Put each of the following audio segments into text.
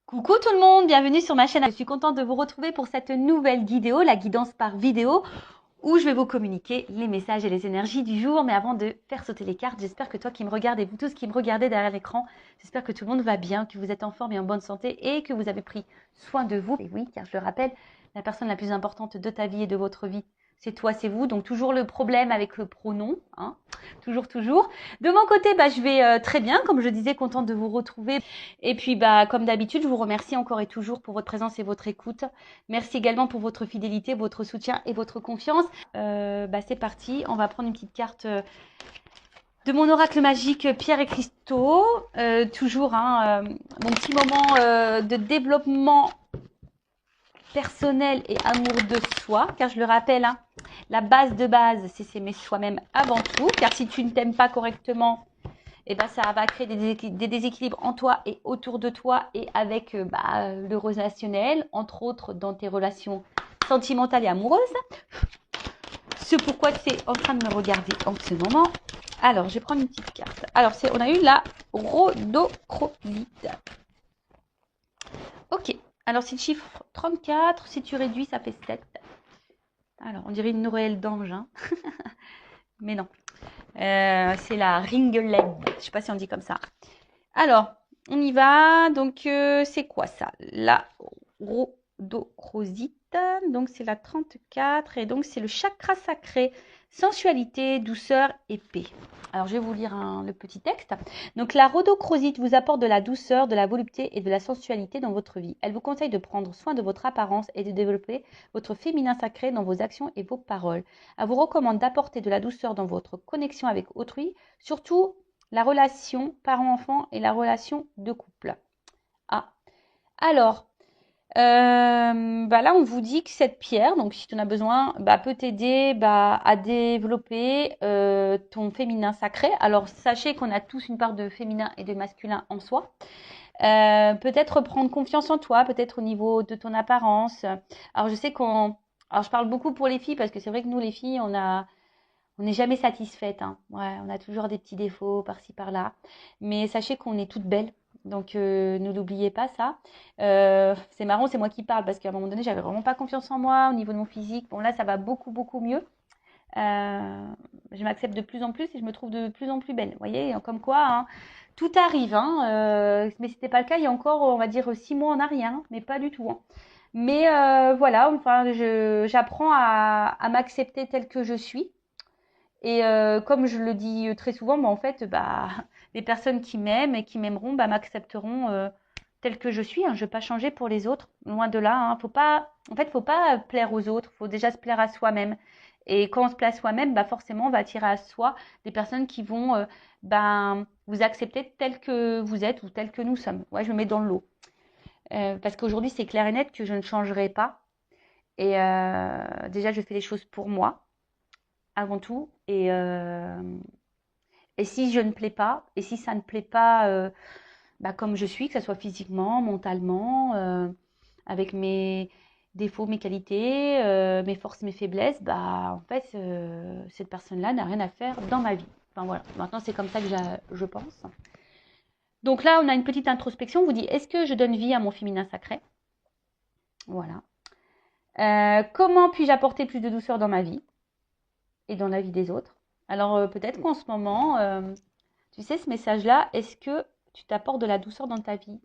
Coucou tout le monde, bienvenue sur ma chaîne. Je suis contente de vous retrouver pour cette nouvelle vidéo, la guidance par vidéo, où je vais vous communiquer les messages et les énergies du jour. Mais avant de faire sauter les cartes, j'espère que toi qui me regardes et vous tous qui me regardez derrière l'écran, j'espère que tout le monde va bien, que vous êtes en forme et en bonne santé et que vous avez pris soin de vous. Et oui, car je le rappelle, la personne la plus importante de ta vie et de votre vie, c'est toi, c'est vous. Donc toujours le problème avec le pronom, hein. Toujours, toujours. De mon côté, je vais très bien, comme je disais, contente de vous retrouver. Et puis, comme d'habitude, je vous remercie encore et toujours pour votre présence et votre écoute. Merci également pour votre fidélité, votre soutien et votre confiance. C'est parti, on va prendre une petite carte de mon oracle magique Pierre et Cristaux. Toujours mon petit moment de développement personnel et amour de soi, car je le rappelle, la base de base, c'est s'aimer soi-même avant tout, car si tu ne t'aimes pas correctement, ça va créer des déséquilibres en toi et autour de toi et avec le relationnel, entre autres dans tes relations sentimentales et amoureuses. C'est pourquoi tu es en train de me regarder en ce moment. Alors, je vais prendre une petite carte. Alors, on a eu la rhodochrosite. Ok. Alors, c'est le chiffre 34. Si tu réduis, ça fait 7. Alors, on dirait une Noël d'ange, hein. Mais non. C'est la ringeled. Je ne sais pas si on dit comme ça. Alors, on y va. Donc, c'est quoi ça? La rhodochrosite. Donc, c'est la 34. Et donc, c'est le chakra sacré. Sensualité, douceur et paix. Alors, je vais vous lire le petit texte. Donc, la rhodochrosite vous apporte de la douceur, de la volupté et de la sensualité dans votre vie. Elle vous conseille de prendre soin de votre apparence et de développer votre féminin sacré dans vos actions et vos paroles. Elle vous recommande d'apporter de la douceur dans votre connexion avec autrui, surtout la relation parent-enfant et la relation de couple. Ah, alors, là, on vous dit que cette pierre, donc si tu en as besoin, peut t'aider à développer ton féminin sacré. Alors, sachez qu'on a tous une part de féminin et de masculin en soi. Peut-être prendre confiance en toi, peut-être au niveau de ton apparence. Alors, je sais alors, je parle beaucoup pour les filles parce que c'est vrai que nous, les filles, on n'est jamais satisfaite, hein. Ouais, on a toujours des petits défauts par-ci, par-là. Mais sachez qu'on est toutes belles. Donc, ne l'oubliez pas, ça. C'est marrant, c'est moi qui parle parce qu'à un moment donné, j'avais vraiment pas confiance en moi au niveau de mon physique. Bon, là, ça va beaucoup, beaucoup mieux. Je m'accepte de plus en plus et je me trouve de plus en plus belle. Vous voyez, comme quoi, hein, tout arrive. Mais ce n'était pas le cas il y a encore, on va dire, 6 mois en arrière, hein, mais pas du tout, hein. Mais voilà, enfin, j'apprends à m'accepter telle que je suis. Et comme je le dis très souvent, en fait, les personnes qui m'aiment et qui m'aimeront m'accepteront telle que je suis, hein. Je ne vais pas changer pour les autres, loin de là, hein. Faut pas plaire aux autres, faut déjà se plaire à soi-même. Et quand on se plaît à soi-même, forcément, on va attirer à soi des personnes qui vont vous accepter tel que vous êtes ou tel que nous sommes. Ouais, je me mets dans le lot. Parce qu'aujourd'hui, c'est clair et net que je ne changerai pas. Et déjà, je fais les choses pour moi avant tout. Et si je ne plais pas, et si ça ne plaît pas comme je suis, que ce soit physiquement, mentalement, avec mes défauts, mes qualités, mes forces, mes faiblesses, en fait, cette personne-là n'a rien à faire dans ma vie. Enfin voilà, maintenant c'est comme ça que je pense. Donc là, on a une petite introspection. On vous dit, est-ce que je donne vie à mon féminin sacré? Voilà. Comment puis-je apporter plus de douceur dans ma vie et dans la vie des autres? Alors peut-être qu'en ce moment, tu sais, ce message-là, est-ce que tu t'apportes de la douceur dans ta vie?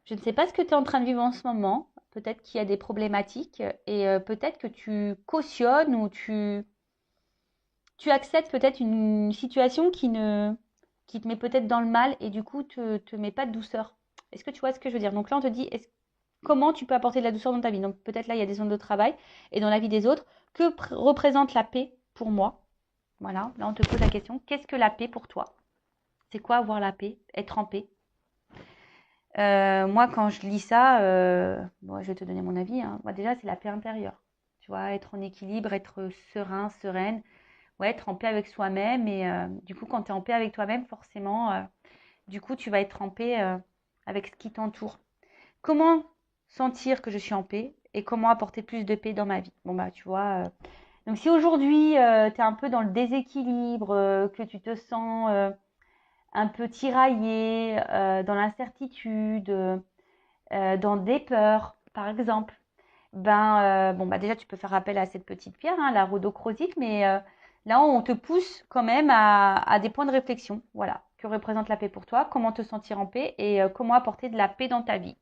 Je ne sais pas ce que tu es en train de vivre en ce moment. Peut-être qu'il y a des problématiques et peut-être que tu cautionnes ou tu acceptes peut-être une situation qui te met peut-être dans le mal et du coup te met pas de douceur. Est-ce que tu vois ce que je veux dire? Donc là, on te dit comment tu peux apporter de la douceur dans ta vie? Donc peut-être là, il y a des zones de travail et dans la vie des autres. Que représente la paix pour moi? Voilà, là, on te pose la question. Qu'est-ce que la paix pour toi? C'est quoi avoir la paix? Être en paix? Moi, quand je lis ça, je vais te donner mon avis, hein. Moi, déjà, c'est la paix intérieure. Tu vois, être en équilibre, être serein, sereine, ouais, être en paix avec soi-même. Et du coup, quand tu es en paix avec toi-même, forcément, du coup, tu vas être en paix avec ce qui t'entoure. Comment sentir que je suis en paix et comment apporter plus de paix dans ma vie? Bon, tu vois. Donc, si aujourd'hui, tu es un peu dans le déséquilibre, que tu te sens un peu tiraillé, dans l'incertitude, dans des peurs, par exemple, bon, bah déjà, tu peux faire appel à cette petite pierre, hein, la rhodochrosite, mais là, on te pousse quand même à des points de réflexion. Voilà, que représente la paix pour toi, comment te sentir en paix et comment apporter de la paix dans ta vie.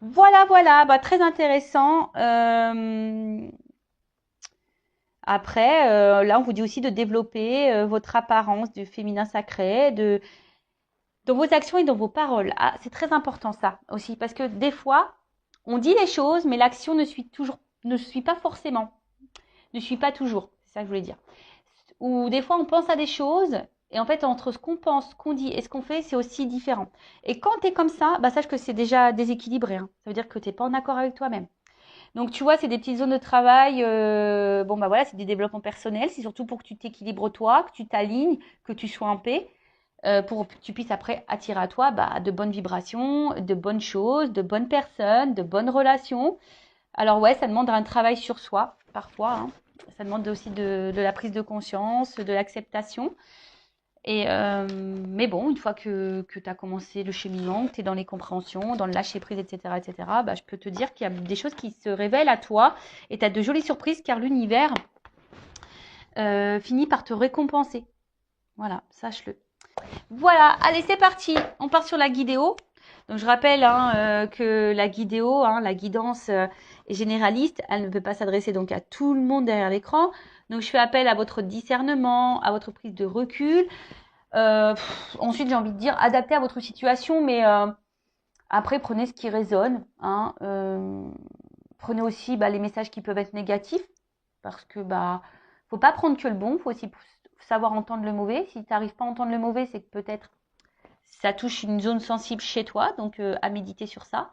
Voilà, voilà, bah, très intéressant. Après, là, on vous dit aussi de développer votre apparence du féminin sacré, dans vos actions et dans vos paroles. Ah, c'est très important ça aussi, parce que des fois, on dit les choses, mais l'action ne suit pas forcément, ne suit pas toujours. C'est ça que je voulais dire. Ou des fois, on pense à des choses, et en fait, entre ce qu'on pense, ce qu'on dit et ce qu'on fait, c'est aussi différent. Et quand tu es comme ça, bah, sache que c'est déjà déséquilibré, hein. Ça veut dire que tu n'es pas en accord avec toi-même. Donc, tu vois, c'est des petites zones de travail. Bon, bah voilà, c'est des développements personnels. C'est surtout pour que tu t'équilibres toi, que tu t'alignes, que tu sois en paix, pour que tu puisses après attirer à toi bah, de bonnes vibrations, de bonnes choses, de bonnes personnes, de bonnes relations. Alors ouais, ça demande un travail sur soi, parfois, hein. Ça demande aussi de la prise de conscience, de l'acceptation. Mais bon, une fois que tu as commencé le cheminement, que tu es dans les compréhensions, dans le lâcher-prise, etc., bah, je peux te dire qu'il y a des choses qui se révèlent à toi et tu as de jolies surprises car l'univers finit par te récompenser. Voilà, sache-le. Voilà, allez, c'est parti. On part sur la guidéo. Donc, je rappelle hein, que la guidéo, hein, la guidance est généraliste. Elle ne peut pas s'adresser donc à tout le monde derrière l'écran. Donc, je fais appel à votre discernement, à votre prise de recul. Ensuite, j'ai envie de dire, adapté à votre situation, mais après, prenez ce qui résonne. Hein, prenez aussi bah, les messages qui peuvent être négatifs, parce que bah, faut pas prendre que le bon, faut aussi savoir entendre le mauvais. Si tu n'arrives pas à entendre le mauvais, c'est que peut-être ça touche une zone sensible chez toi, donc à méditer sur ça.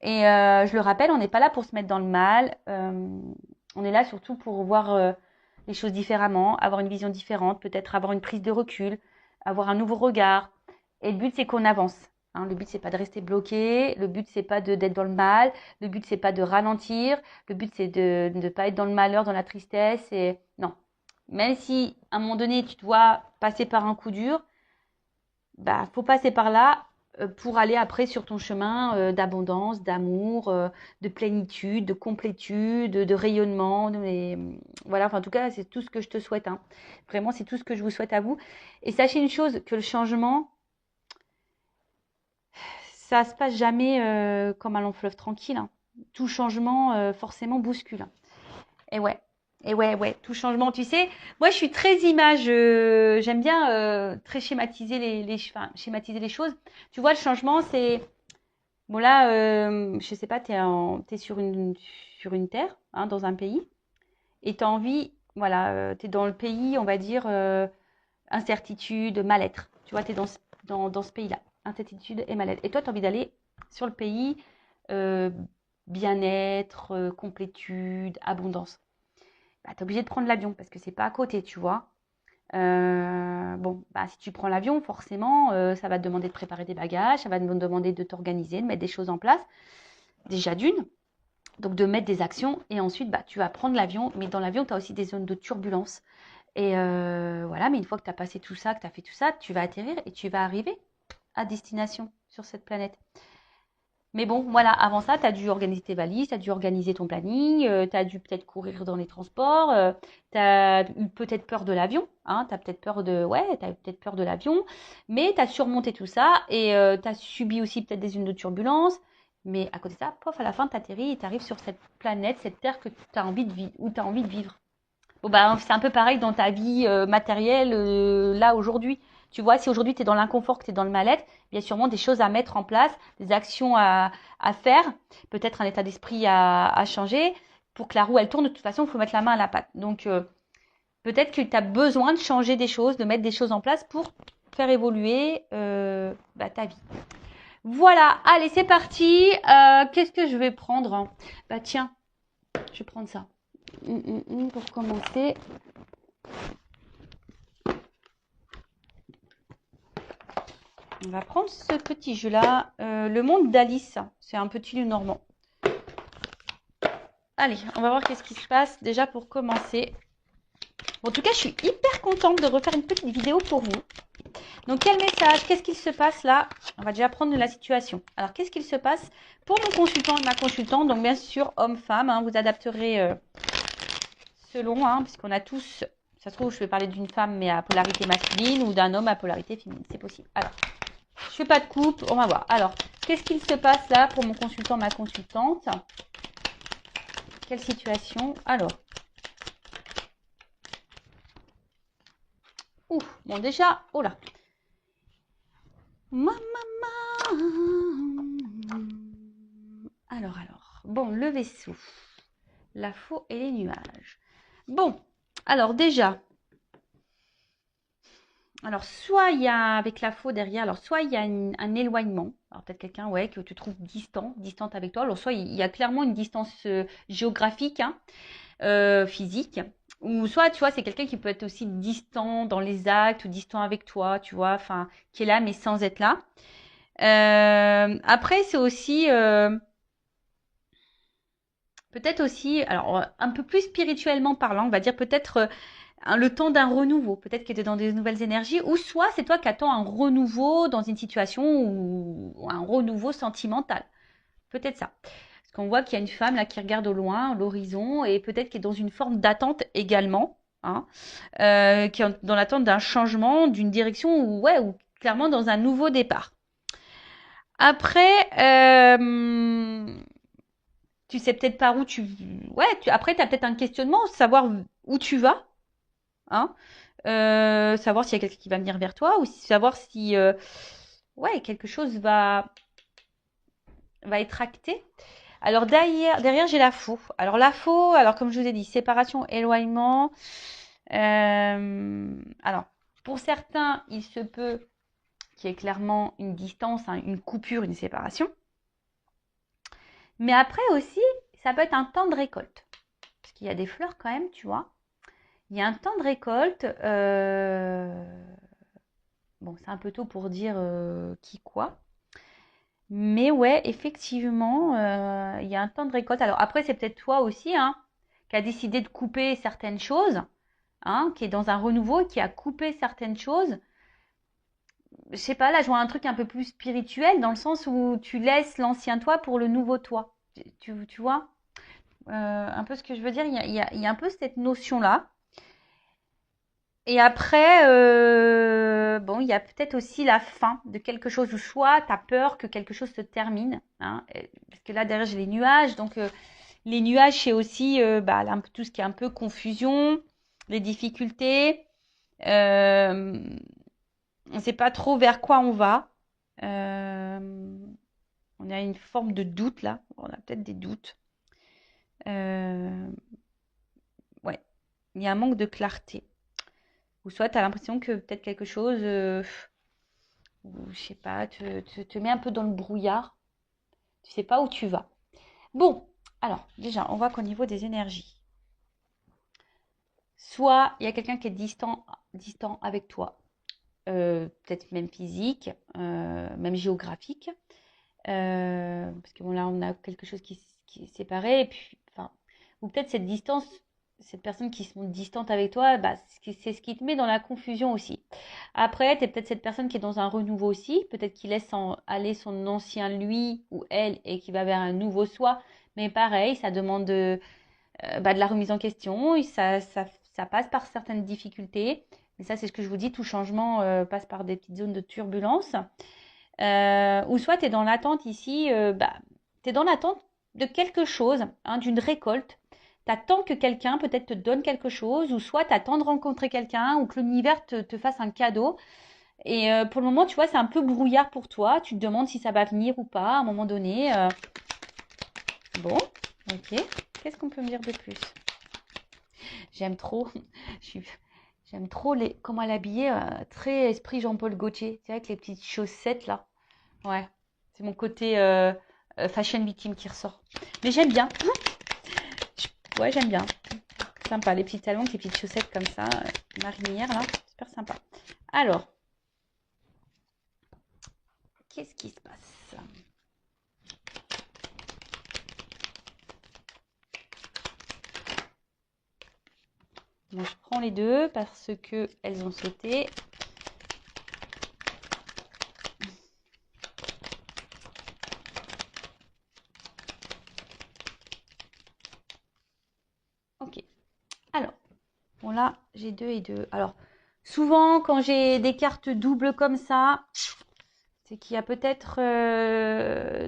Et je le rappelle, on n'est pas là pour se mettre dans le mal. On est là surtout pour voir les choses différemment, avoir une vision différente, peut-être avoir une prise de recul, avoir un nouveau regard. Et le but, c'est qu'on avance. Hein, le but, c'est pas de rester bloqué. Le but, c'est pas d'être dans le mal. Le but, c'est pas de ralentir. Le but, c'est de ne pas être dans le malheur, dans la tristesse. Et non. Même si, à un moment donné, tu dois passer par un coup dur, bah, faut passer par là pour aller après sur ton chemin d'abondance, d'amour, de plénitude, de complétude, de rayonnement. Voilà, enfin, en tout cas, c'est tout ce que je te souhaite. Hein. Vraiment, c'est tout ce que je vous souhaite à vous. Et sachez une chose, que le changement, ça se passe jamais comme un long fleuve tranquille. Hein. Tout changement, forcément, bouscule. Hein. Et ouais. Et ouais, ouais, tout changement, tu sais. Moi, je suis très image. J'aime bien très schématiser enfin, schématiser les choses. Tu vois, le changement, c'est bon là. Je sais pas, t'es sur une terre, hein, dans un pays, et t'as envie, voilà, t'es dans le pays, on va dire incertitude, mal-être. Tu vois, t'es dans ce pays-là, incertitude et mal-être. Et toi, t'as envie d'aller sur le pays euh, bien-être, complétude, abondance. Bah, tu es obligé de prendre l'avion parce que c'est pas à côté, tu vois. Bon, bah, si tu prends l'avion, forcément, ça va te demander de préparer des bagages, ça va te demander de t'organiser, de mettre des choses en place. Déjà d'une, donc de mettre des actions. Et ensuite, bah, tu vas prendre l'avion. Mais dans l'avion, tu as aussi des zones de turbulence. Et voilà, mais une fois que tu as passé tout ça, que tu as fait tout ça, tu vas atterrir et tu vas arriver à destination sur cette planète. Mais bon, voilà, avant ça, tu as dû organiser tes valises, tu as dû organiser ton planning, tu as dû peut-être courir dans les transports, tu as eu peut-être peur de l'avion, hein, tu as peut-être peur de l'avion, mais tu as surmonté tout ça et tu as subi aussi peut-être des zones de turbulence. Mais à côté de ça, pof, à la fin, tu atterris et tu arrives sur cette planète, cette terre que tu as envie de vivre, où tu as envie de vivre. Bon, bah, c'est un peu pareil dans ta vie matérielle, là, aujourd'hui. Tu vois, si aujourd'hui tu es dans l'inconfort, que tu es dans le mal-être, il y a sûrement des choses à mettre en place, des actions à faire, peut-être un état d'esprit à changer. Pour que la roue, elle tourne, de toute façon, il faut mettre la main à la pâte. Donc, peut-être que tu as besoin de changer des choses, de mettre des choses en place pour faire évoluer bah, ta vie. Voilà, allez, c'est parti. Qu'est-ce que je vais prendre? Bah tiens, je vais prendre ça. Pour commencer. On va prendre ce petit jeu-là. Le monde d'Alice. C'est un petit lieu normand. Allez, on va voir qu'est-ce qui se passe déjà pour commencer. Bon, en tout cas, je suis hyper contente de refaire une petite vidéo pour vous. Donc, quel message? Qu'est-ce qu'il se passe là? On va déjà prendre la situation. Alors, qu'est-ce qu'il se passe pour mon consultant et ma consultante? Donc, bien sûr, homme-femme, hein, vous adapterez selon, hein, puisqu'on a tous, ça se trouve, je vais parler d'une femme mais à polarité masculine ou d'un homme à polarité féminine. C'est possible. Alors, je fais pas de coupe, on va voir. Alors, qu'est-ce qu'il se passe là pour mon consultant, ma consultante? Quelle situation? Alors, ouf, bon déjà, oh là. Alors, bon, le vaisseau, la faux et les nuages. Bon, alors déjà, alors soit il y a avec la faux derrière, alors soit il y a un éloignement, alors peut-être quelqu'un ouais que tu trouves distante avec toi, alors soit il y a clairement une distance géographique, hein, physique, ou soit tu vois c'est quelqu'un qui peut être aussi distant dans les actes ou distant avec toi, tu vois, enfin qui est là mais sans être là. Après c'est aussi peut-être aussi, alors un peu plus spirituellement parlant, on va dire peut-être le temps d'un renouveau, peut-être que tu es dans des nouvelles énergies, ou soit c'est toi qui attends un renouveau dans une situation ou un renouveau sentimental. Peut-être ça. Parce qu'on voit qu'il y a une femme là qui regarde au loin, l'horizon, et peut-être qui est dans une forme d'attente également, hein, qui est dans l'attente d'un changement, d'une direction, ou ouais, ou clairement dans un nouveau départ. Après, tu sais peut-être par où tu... Ouais, après, tu as peut-être un questionnement, savoir où tu vas, hein, savoir s'il y a quelqu'un qui va venir vers toi ou savoir si ouais, quelque chose va être acté. Alors derrière j'ai la faux. Alors la faux, alors comme je vous ai dit, séparation, éloignement. Alors, pour certains, il se peut qu'il y ait clairement une distance, hein, une coupure, une séparation. Mais après aussi, ça peut être un temps de récolte. Parce qu'il y a des fleurs quand même, tu vois. Il y a un temps de récolte. Bon, c'est un peu tôt pour dire qui quoi. Mais ouais, effectivement, il y a un temps de récolte. Alors après, c'est peut-être toi aussi, hein, qui a décidé de couper certaines choses, hein, qui est dans un renouveau, qui a coupé certaines choses. Je sais pas, là, je vois un truc un peu plus spirituel, dans le sens où tu laisses l'ancien toi pour le nouveau toi. Tu vois un peu ce que je veux dire, il y a un peu cette notion-là. Et après, bon, il y a peut-être aussi la fin de quelque chose, ou soit tu as peur que quelque chose se termine, hein, parce que là, derrière, j'ai les nuages. Donc, les nuages, c'est aussi bah, tout ce qui est un peu confusion, les difficultés. On ne sait pas trop vers quoi on va. On a une forme de doute là. On a peut-être des doutes. Euh, ouais, il y a un manque de clarté. Ou soit tu as l'impression que peut-être quelque chose, ou je sais pas, te met un peu dans le brouillard. Tu sais pas où tu vas. Bon, alors déjà, on voit qu'au niveau des énergies, soit il y a quelqu'un qui est distant avec toi, peut-être même physique, même géographique, parce que bon, là, on a quelque chose qui est séparé, et puis, enfin, ou peut-être cette distance, cette personne qui se montre distante avec toi, bah, c'est ce qui te met dans la confusion aussi. Après, tu es peut-être cette personne qui est dans un renouveau aussi, peut-être qui laisse aller son ancien lui ou elle et qui va vers un nouveau soi, mais pareil, ça demande bah, de la remise en question, et ça passe par certaines difficultés, mais ça, c'est ce que je vous dis, tout changement passe par des petites zones de turbulence. Ou soit tu es dans l'attente ici, bah, tu es dans l'attente de quelque chose, hein, d'une récolte. Tu attends que quelqu'un peut-être te donne quelque chose, ou soit tu attends de rencontrer quelqu'un, ou que l'univers te fasse un cadeau. Et pour le moment, tu vois, c'est un peu brouillard pour toi. Tu te demandes si ça va venir ou pas à un moment donné. Bon, ok. Qu'est-ce qu'on peut me dire de plus? J'aime trop. J'aime trop comment elle est habillée, très esprit Jean-Paul Gaultier, tu sais, avec les petites chaussettes là. Ouais, c'est mon côté fashion victime qui ressort. Mais j'aime bien. Ouais, j'aime bien. Sympa, les petits talons, avec les petites chaussettes comme ça, marinières là, super sympa. Alors, qu'est-ce qui se passe? Moi, je prends les deux parce que elles ont sauté. là, j'ai 2 et 2. Alors, souvent, quand j'ai des cartes doubles comme ça, c'est qu'il y a peut-être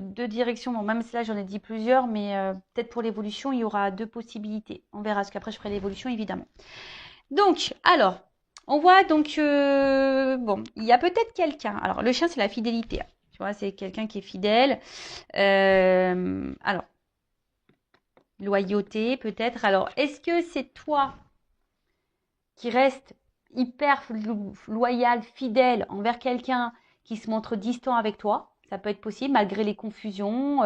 2 directions. Bon, même si là, j'en ai dit plusieurs, mais peut-être pour l'évolution, il y aura 2 possibilités. On verra, parce qu'après, je ferai l'évolution, évidemment. Donc, alors, on voit donc, bon, il y a peut-être quelqu'un. Alors, le chien, c'est la fidélité. Tu vois, c'est quelqu'un qui est fidèle. Alors, loyauté, peut-être. Alors, est-ce que c'est toi qui reste hyper loyal, fidèle envers quelqu'un qui se montre distant avec toi? Ça peut être possible, malgré les confusions,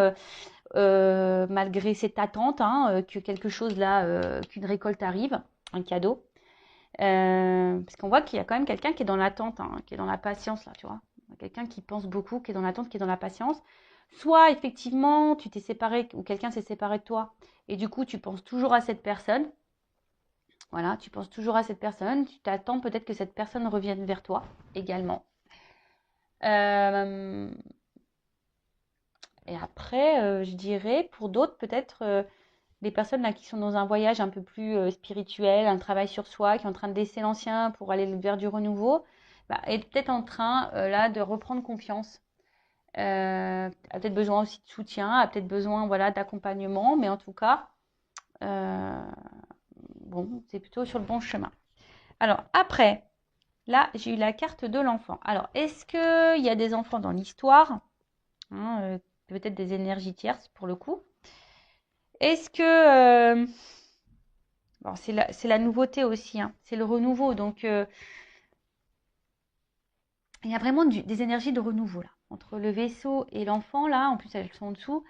malgré cette attente, hein, que quelque chose là, qu'une récolte arrive, un cadeau. Parce qu'on voit qu'il y a quand même quelqu'un qui est dans l'attente, hein, qui est dans la patience, là, tu vois. Quelqu'un qui pense beaucoup, qui est dans l'attente, qui est dans la patience. Soit, effectivement, tu t'es séparé, ou quelqu'un s'est séparé de toi, et du coup, tu penses toujours à cette personne. Voilà, tu penses toujours à cette personne. Tu t'attends peut-être que cette personne revienne vers toi, également. Et après, je dirais, pour d'autres, peut-être des personnes là qui sont dans un voyage un peu plus spirituel, un travail sur soi, qui est en train de laisser l'ancien pour aller vers du renouveau, bah, est peut-être en train là de reprendre confiance. A peut-être besoin aussi de soutien, a peut-être besoin voilà d'accompagnement, mais en tout cas, bon, c'est plutôt sur le bon chemin. Alors après, là, j'ai eu la carte de l'enfant. Alors, est-ce qu'il y a des enfants dans l'histoire, hein, peut-être des énergies tierces pour le coup. Est-ce que bon, c'est la nouveauté aussi, hein, c'est le renouveau. Donc, il y a vraiment des énergies de renouveau là, entre le vaisseau et l'enfant là. En plus, elles sont en dessous.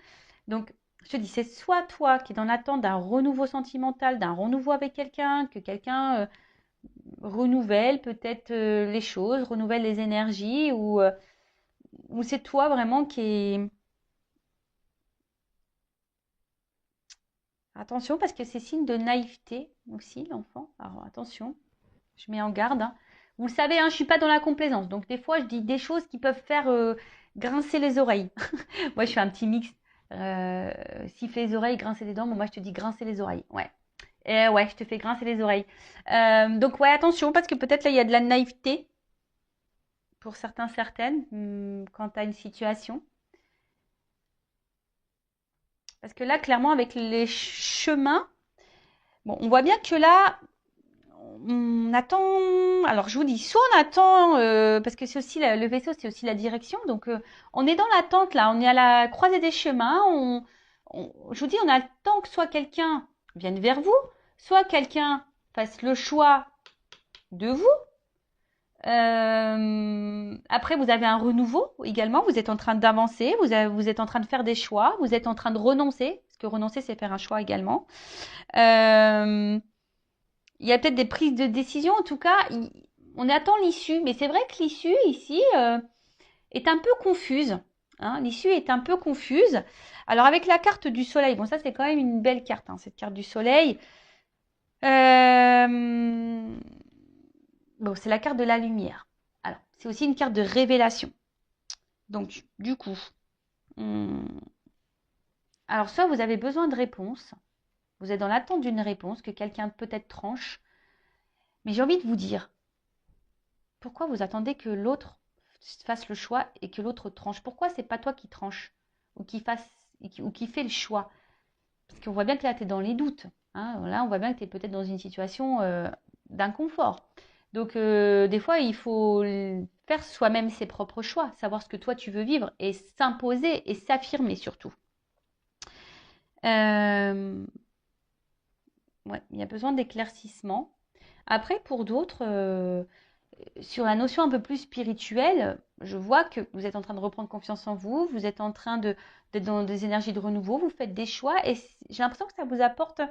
Donc, je te dis, c'est soit toi qui es dans l'attente d'un renouveau sentimental, d'un renouveau avec quelqu'un, que quelqu'un renouvelle peut-être les choses, renouvelle les énergies, ou c'est toi vraiment qui est... Attention, parce que c'est signe de naïveté aussi, l'enfant. Alors, attention. Je mets en garde, hein. Vous le savez, hein, je ne suis pas dans la complaisance. Donc, des fois, je dis des choses qui peuvent faire grincer les oreilles. Moi, je fais un petit mix. Siffler les oreilles, grincer les dents. Bon, moi, je te dis grincer les oreilles. Ouais. Et ouais, je te fais grincer les oreilles. Donc, ouais, attention, parce que peut-être là, il y a de la naïveté pour certains, certaines, quant à une situation. Parce que là, clairement, avec les chemins, bon, on voit bien que là, on attend. Alors, je vous dis, soit on attend, parce que c'est aussi le vaisseau, c'est aussi la direction. Donc, on est dans l'attente là. On est à la croisée des chemins. Je vous dis, on attend que soit quelqu'un vienne vers vous, soit quelqu'un fasse le choix de vous. Après, vous avez un renouveau également. Vous êtes en train d'avancer. Vous êtes en train de faire des choix. Vous êtes en train de renoncer. Parce que renoncer, c'est faire un choix également. Il y a peut-être des prises de décision. En tout cas, on attend l'issue. Mais c'est vrai que l'issue ici est un peu confuse. Hein. L'issue est un peu confuse. Alors avec la carte du soleil, bon ça c'est quand même une belle carte, hein, cette carte du soleil. Bon, c'est la carte de la lumière. Alors, c'est aussi une carte de révélation. Donc, du coup, alors soit vous avez besoin de réponse, vous êtes dans l'attente d'une réponse que quelqu'un peut-être tranche, mais j'ai envie de vous dire, pourquoi vous attendez que l'autre fasse le choix et que l'autre tranche? Pourquoi c'est pas toi qui tranche ou qui fait le choix? Parce qu'on voit bien que là, tu es dans les doutes. Hein. Là, on voit bien que tu es peut-être dans une situation d'inconfort. Donc, des fois, il faut faire soi-même ses propres choix, savoir ce que toi tu veux vivre et s'imposer et s'affirmer surtout. Ouais, il y a besoin d'éclaircissement. Après, pour d'autres, sur la notion un peu plus spirituelle, je vois que vous êtes en train de reprendre confiance en vous, vous êtes en train d'être dans des énergies de renouveau, vous faites des choix et j'ai l'impression que ça vous apporte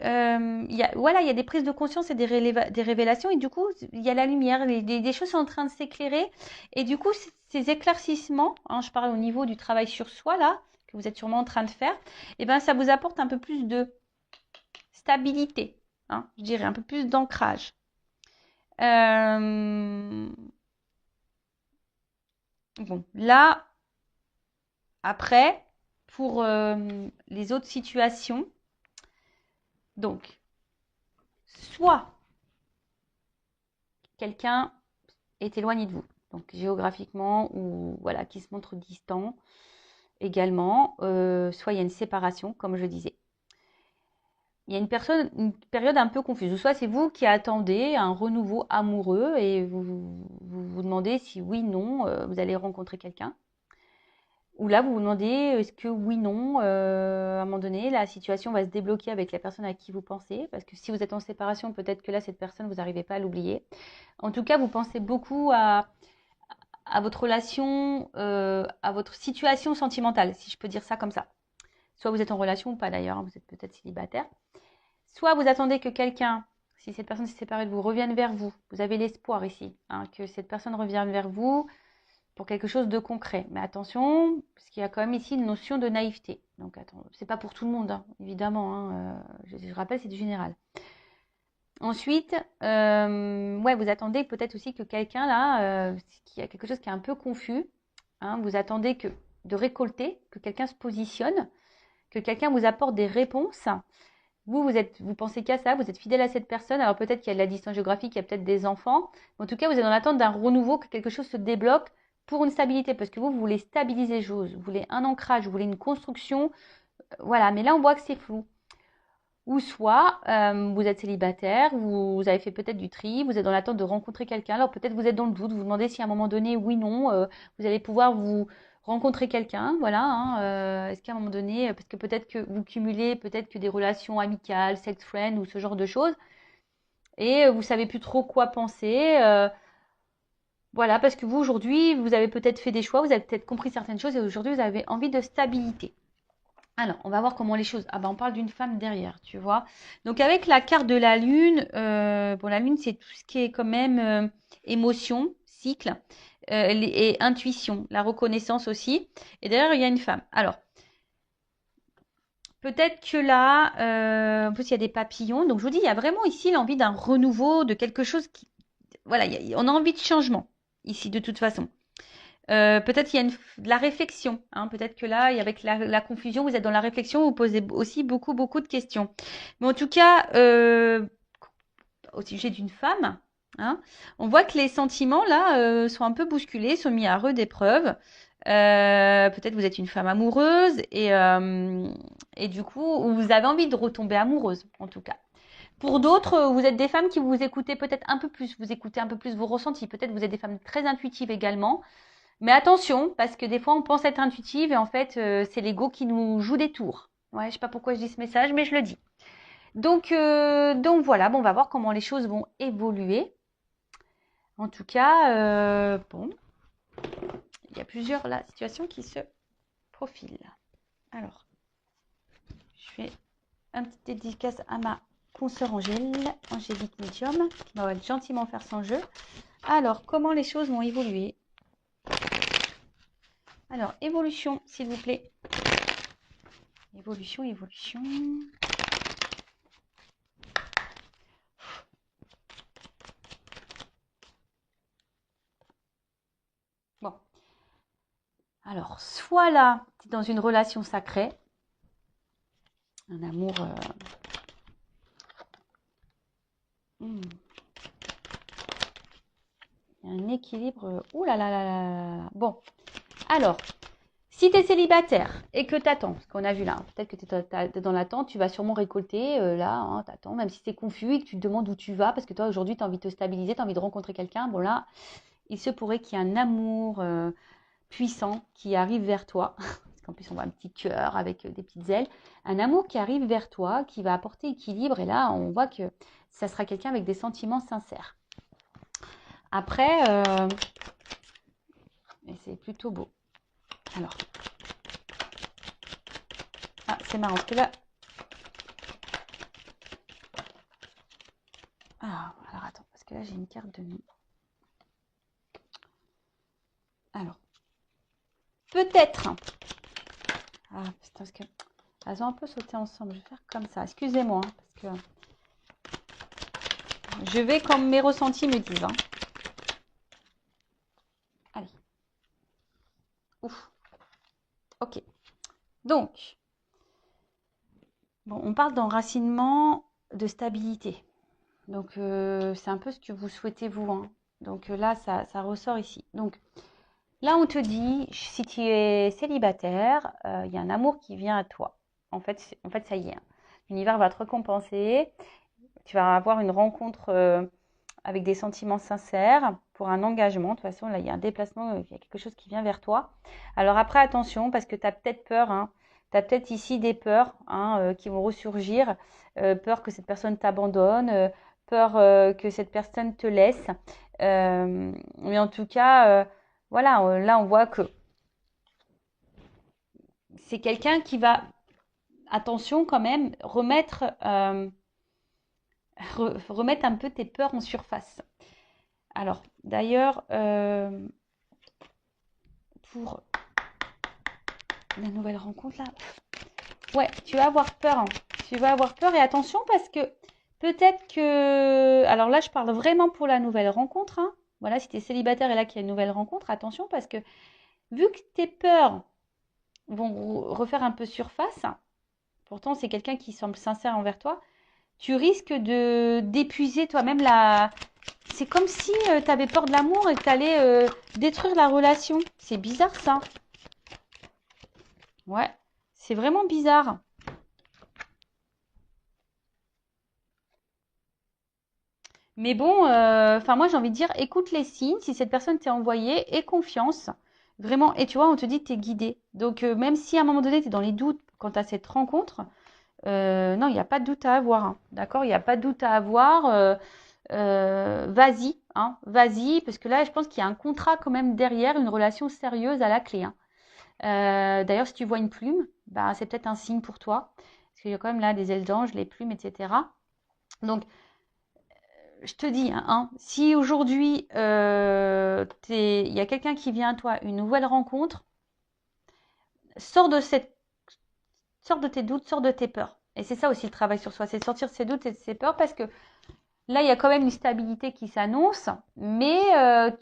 voilà, il y a des prises de conscience et des révélations et du coup, il y a la lumière, des choses sont en train de s'éclairer et du coup, ces éclaircissements, hein, je parle au niveau du travail sur soi là, que vous êtes sûrement en train de faire, et ben ça vous apporte un peu plus de stabilité, hein, je dirais, un peu plus d'ancrage. Bon, là, après, pour les autres situations, donc, soit quelqu'un est éloigné de vous. Donc géographiquement ou voilà, qui se montre distant également. Soit il y a une séparation, comme je disais. Il y a une période un peu confuse. Soit c'est vous qui attendez un renouveau amoureux et vous demandez si oui, non, vous allez rencontrer quelqu'un. Ou là, vous vous demandez est-ce que oui, non, à un moment donné, la situation va se débloquer avec la personne à qui vous pensez. Parce que si vous êtes en séparation, peut-être que là, cette personne, vous n'arrivez pas à l'oublier. En tout cas, vous pensez beaucoup à votre relation, à votre situation sentimentale, si je peux dire ça comme ça. Soit vous êtes en relation ou pas d'ailleurs, hein, vous êtes peut-être célibataire. Soit vous attendez que quelqu'un, si cette personne s'est séparée de vous, revienne vers vous. Vous avez l'espoir ici, hein, que cette personne revienne vers vous pour quelque chose de concret. Mais attention, parce qu'il y a quand même ici une notion de naïveté. Donc attends, c'est pas pour tout le monde, hein, évidemment. Hein, je rappelle, c'est du général. Ensuite, ouais, vous attendez peut-être aussi que quelqu'un là, qui a quelque chose qui est un peu confus, hein, vous attendez de récolter, que quelqu'un se positionne, que quelqu'un vous apporte des réponses. Vous pensez qu'à ça, vous êtes fidèle à cette personne. Alors peut-être qu'il y a de la distance géographique, il y a peut-être des enfants. Mais en tout cas, vous êtes dans l'attente d'un renouveau, que quelque chose se débloque pour une stabilité. Parce que vous voulez stabiliser les choses, vous voulez un ancrage, vous voulez une construction. Voilà, mais là, on voit que c'est flou. Ou soit vous êtes célibataire, vous avez fait peut-être du tri, vous êtes dans l'attente de rencontrer quelqu'un. Alors peut-être vous êtes dans le doute, vous vous demandez si à un moment donné, oui, non, vous allez pouvoir vous rencontrer quelqu'un. Voilà, hein, est-ce qu'à un moment donné, parce que peut-être que vous cumulez peut-être que des relations amicales, sex friend ou ce genre de choses, et vous savez plus trop quoi penser. Voilà, parce que vous aujourd'hui, vous avez peut-être fait des choix, vous avez peut-être compris certaines choses et aujourd'hui vous avez envie de stabilité. Alors, on va voir comment les choses. Ah ben, on parle d'une femme derrière, tu vois. Donc, avec la carte de la lune, bon, la lune, c'est tout ce qui est quand même émotion, cycle et intuition, la reconnaissance aussi. Et derrière, il y a une femme. Alors, peut-être que là, en plus, il y a des papillons. Donc, je vous dis, il y a vraiment ici l'envie d'un renouveau, de quelque chose qui. Voilà, on a envie de changement ici, de toute façon. Peut-être il y a de la réflexion. Hein. Peut-être que là, avec la confusion, vous êtes dans la réflexion, vous posez aussi beaucoup, beaucoup de questions. Mais en tout cas, au sujet d'une femme, hein, on voit que les sentiments, là, sont un peu bousculés, sont mis à rude épreuve. Peut-être vous êtes une femme amoureuse et du coup, vous avez envie de retomber amoureuse, en tout cas. Pour d'autres, vous êtes des femmes qui vous écoutez peut-être un peu plus, vous écoutez un peu plus vos ressentis. Peut-être vous êtes des femmes très intuitives également. Mais attention, parce que des fois, on pense être intuitive et en fait, c'est l'ego qui nous joue des tours. Ouais, je sais pas pourquoi je dis ce message, mais je le dis. Donc voilà, bon, on va voir comment les choses vont évoluer. En tout cas, bon, il y a plusieurs là, situations qui se profilent. Alors, je fais un petit dédicace à ma consoeur Angélique Medium, qui va gentiment faire son jeu. Alors, comment les choses vont évoluer? Alors, évolution, s'il vous plaît. Évolution, évolution. Bon. Alors, soit là, tu es dans une relation sacrée, un amour. Il y a un équilibre. Ouh là là là là là. Bon, alors, si tu es célibataire et que tu attends, ce qu'on a vu là, hein, peut-être que tu es dans l'attente, tu vas sûrement récolter là, hein, tu attends, même si c'est confus et que tu te demandes où tu vas, parce que toi aujourd'hui tu as envie de te stabiliser, tu as envie de rencontrer quelqu'un. Bon là, il se pourrait qu'il y ait un amour puissant qui arrive vers toi. Parce qu'en plus, on voit un petit cœur avec des petites ailes. Un amour qui arrive vers toi, qui va apporter équilibre. Et là, on voit que ça sera quelqu'un avec des sentiments sincères. Après, c'est plutôt beau. Alors, ah, c'est marrant parce que là. Ah, alors attends, parce que là, j'ai une carte de nuit. Alors, peut-être. Ah, putain, parce que elles ont un peu sauté ensemble. Je vais faire comme ça. Excusez-moi, hein, parce que je vais comme mes ressentis me disent. Hein. Allez. Ouf. Ok. Donc, bon, on parle d'enracinement, de stabilité. Donc, c'est un peu ce que vous souhaitez vous, hein. Donc là, ça ressort ici. Donc là, on te dit, si tu es célibataire, il y a un amour qui vient à toi. En fait, ça y est, hein. L'univers va te récompenser. Tu vas avoir une rencontre avec des sentiments sincères pour un engagement. De toute façon, là, il y a un déplacement, il y a quelque chose qui vient vers toi. Alors après, attention, parce que tu as peut-être peur, hein. Tu as peut-être ici des peurs, hein, qui vont ressurgir. Peur que cette personne t'abandonne, peur que cette personne te laisse. Mais en tout cas, voilà, là, on voit que c'est quelqu'un qui va, attention quand même, remettre un peu tes peurs en surface. Alors, d'ailleurs, pour la nouvelle rencontre, là, ouais, tu vas avoir peur, hein. Tu vas avoir peur et attention parce que peut-être que... Alors là, je parle vraiment pour la nouvelle rencontre, hein. Voilà, si tu es célibataire et là qu'il y a une nouvelle rencontre, attention parce que vu que tes peurs vont refaire un peu surface, pourtant c'est quelqu'un qui semble sincère envers toi, tu risques d'épuiser toi-même la... C'est comme si tu avais peur de l'amour et que tu allais détruire la relation. C'est bizarre ça. Ouais, c'est vraiment bizarre. Mais bon, enfin moi j'ai envie de dire, écoute les signes, si cette personne t'est envoyée, aie confiance. Vraiment, et tu vois, on te dit que tu es guidé. Donc même si à un moment donné tu es dans les doutes quant à cette rencontre, non, il n'y a pas de doute à avoir, hein. D'accord? Il n'y a pas de doute à avoir. Vas-y, hein, vas-y, parce que là, je pense qu'il y a un contrat quand même derrière, une relation sérieuse à la clé, hein. D'ailleurs, si tu vois une plume, bah, c'est peut-être un signe pour toi, parce qu'il y a quand même là des ailes d'ange, les plumes, etc. Donc, je te dis, hein, si aujourd'hui, il y a quelqu'un qui vient à toi, une nouvelle rencontre, sors de sors de tes doutes, sors de tes peurs. Et c'est ça aussi le travail sur soi, c'est sortir de ses doutes et de ses peurs, parce que là, il y a quand même une stabilité qui s'annonce, mais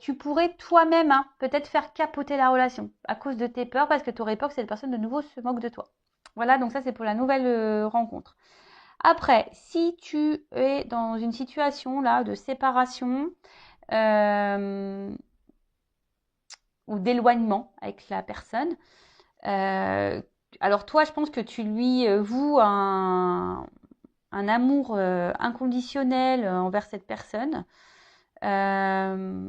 tu pourrais toi-même, hein, peut-être faire capoter la relation à cause de tes peurs, parce que tu aurais peur que cette personne de nouveau se moque de toi. Voilà, donc ça c'est pour la nouvelle rencontre. Après, si tu es dans une situation là de séparation euh, ou d'éloignement avec la personne, euh, alors toi, je pense que tu lui voues un amour inconditionnel envers cette personne. Euh,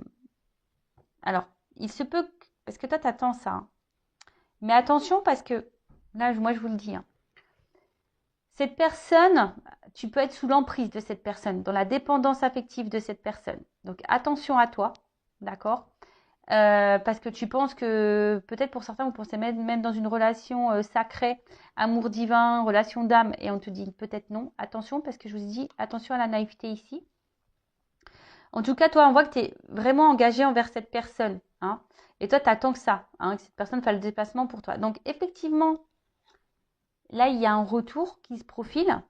alors, il se peut, parce que toi, t'attends ça, hein. Mais attention parce que, là, moi, je vous le dis, hein, cette personne, tu peux être sous l'emprise de cette personne, dans la dépendance affective de cette personne. Donc, attention à toi, d'accord? Parce que tu penses que, peut-être pour certains, vous pensez même dans une relation sacrée, amour divin, relation d'âme, et on te dit peut-être non. Attention, parce que je vous dis, attention à la naïveté ici. En tout cas, toi, on voit que tu es vraiment engagé envers cette personne, hein. Et toi, tu attends que ça, hein, que cette personne fasse le déplacement pour toi. Donc, effectivement, là, il y a un retour qui se profile,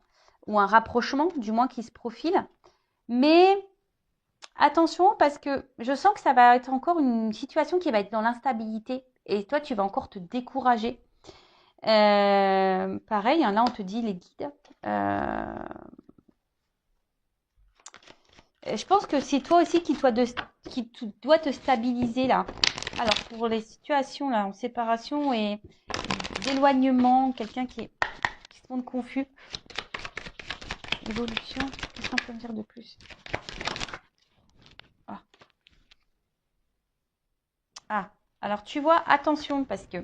ou un rapprochement, du moins, qui se profile. Mais attention, parce que je sens que ça va être encore une situation qui va être dans l'instabilité. Et toi, tu vas encore te décourager. Pareil, hein, là, on te dit les guides. Je pense que c'est toi aussi qui dois te stabiliser là. Alors, pour les situations là, en séparation et d'éloignement, quelqu'un qui se montre confus. Évolution, qu'est-ce qu'on peut me dire de plus? Ah. Ah, alors tu vois, attention, parce que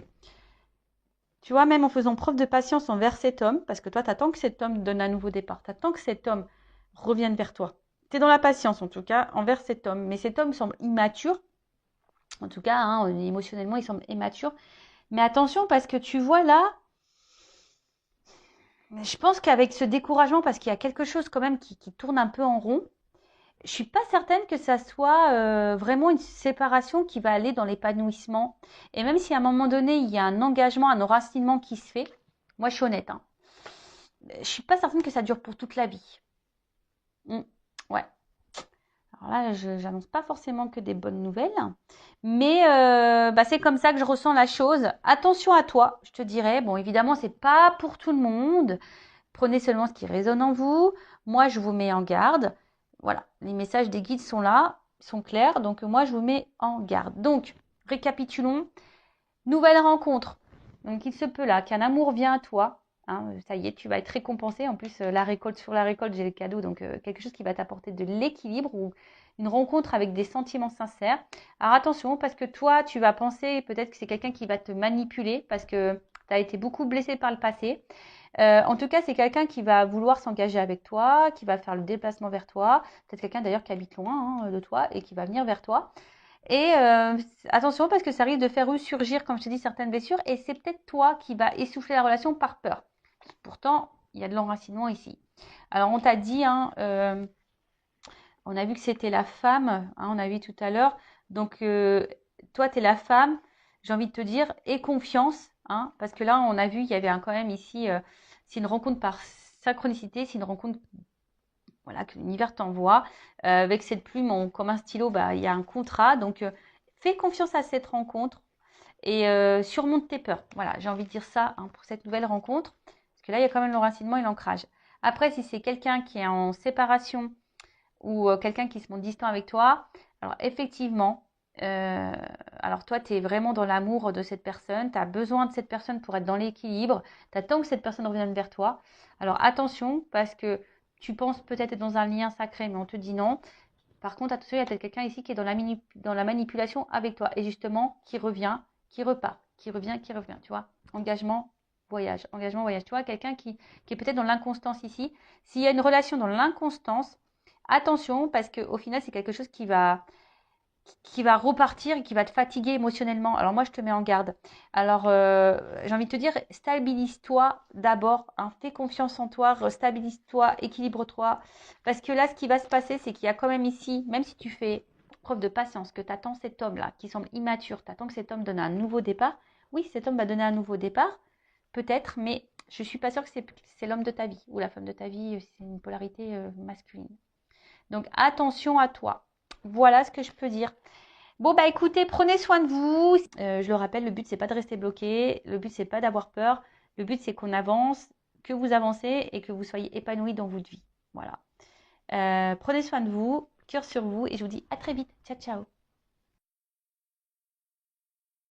tu vois, même en faisant preuve de patience envers cet homme, parce que toi, tu attends que cet homme donne un nouveau départ, tu attends que cet homme revienne vers toi. Tu es dans la patience, en tout cas, envers cet homme. Mais cet homme semble immature. En tout cas, hein, émotionnellement, il semble immature. Mais attention, parce que tu vois là, je pense qu'avec ce découragement, parce qu'il y a quelque chose quand même qui tourne un peu en rond, je suis pas certaine que ça soit vraiment une séparation qui va aller dans l'épanouissement. Et même si à un moment donné, il y a un engagement, un enracinement qui se fait, moi je suis honnête, hein, je suis pas certaine que ça dure pour toute la vie. Ouais. Alors là, je n'annonce pas forcément que des bonnes nouvelles, mais bah, c'est comme ça que je ressens la chose. Attention à toi, je te dirais. Bon, évidemment, c'est pas pour tout le monde. Prenez seulement ce qui résonne en vous. Moi, je vous mets en garde. voilà, les messages des guides sont là, sont clairs. Donc, moi, je vous mets en garde. Donc, récapitulons. Nouvelle rencontre. Donc, il se peut là qu'un amour vient à toi. Hein, ça y est, tu vas être récompensé. En plus, la récolte sur la récolte, j'ai le cadeau. Donc, quelque chose qui va t'apporter de l'équilibre ou une rencontre avec des sentiments sincères. Alors, attention, parce que toi, tu vas penser peut-être que c'est quelqu'un qui va te manipuler parce que tu as été beaucoup blessé par le passé. En tout cas, c'est quelqu'un qui va vouloir s'engager avec toi, qui va faire le déplacement vers toi. Peut-être quelqu'un d'ailleurs qui habite loin de toi et qui va venir vers toi. Et attention parce que ça risque de faire ressurgir, comme je t'ai dit, certaines blessures. Et c'est peut-être toi qui va essouffler la relation par peur. Pourtant, il y a de l'enracinement ici. Alors, on t'a dit, hein, on a vu que c'était la femme, hein, on a vu tout à l'heure. Donc, toi, tu es la femme, j'ai envie de te dire, aie confiance. Hein, parce que là, on a vu, il y avait quand même ici, c'est une rencontre par synchronicité, c'est une rencontre voilà, que l'univers t'envoie. Avec cette plume, comme un stylo, bah, il y a un contrat. Donc, fais confiance à cette rencontre et surmonte tes peurs. Voilà, j'ai envie de dire ça hein, pour cette nouvelle rencontre. Parce que là, il y a quand même l'enracinement et l'ancrage. Après, si c'est quelqu'un qui est en séparation ou quelqu'un qui se montre distant avec toi, alors effectivement, alors toi, tu es vraiment dans l'amour de cette personne, tu as besoin de cette personne pour être dans l'équilibre, tu attends que cette personne revienne vers toi. Alors attention, parce que tu penses peut-être être dans un lien sacré, mais on te dit non. Par contre, attention, il y a peut-être quelqu'un ici qui est dans la manipulation avec toi et justement qui revient, qui repart, qui revient, tu vois. Engagement, voyage. Tu vois, quelqu'un qui est peut-être dans l'inconstance ici. S'il y a une relation dans l'inconstance, attention parce qu'au final, c'est quelque chose qui va repartir et qui va te fatiguer émotionnellement. Alors moi, je te mets en garde. Alors, j'ai envie de te dire, stabilise-toi d'abord. Hein, fais confiance en toi, stabilise-toi, équilibre-toi. Parce que là, ce qui va se passer, c'est qu'il y a quand même ici, même si tu fais preuve de patience, que tu attends cet homme-là, qui semble immature, tu attends que cet homme donne un nouveau départ. Oui, cet homme va donner un nouveau départ, peut-être, mais je ne suis pas sûre que c'est l'homme de ta vie ou la femme de ta vie, c'est une polarité masculine. Donc, attention à toi. Voilà ce que je peux dire. Bon, bah écoutez, prenez soin de vous. Je le rappelle, le but, c'est pas de rester bloqué. Le but, c'est pas d'avoir peur. Le but, c'est qu'on avance, que vous avancez et que vous soyez épanoui dans votre vie. Voilà. Prenez soin de vous, cœur sur vous et je vous dis à très vite. Ciao, ciao.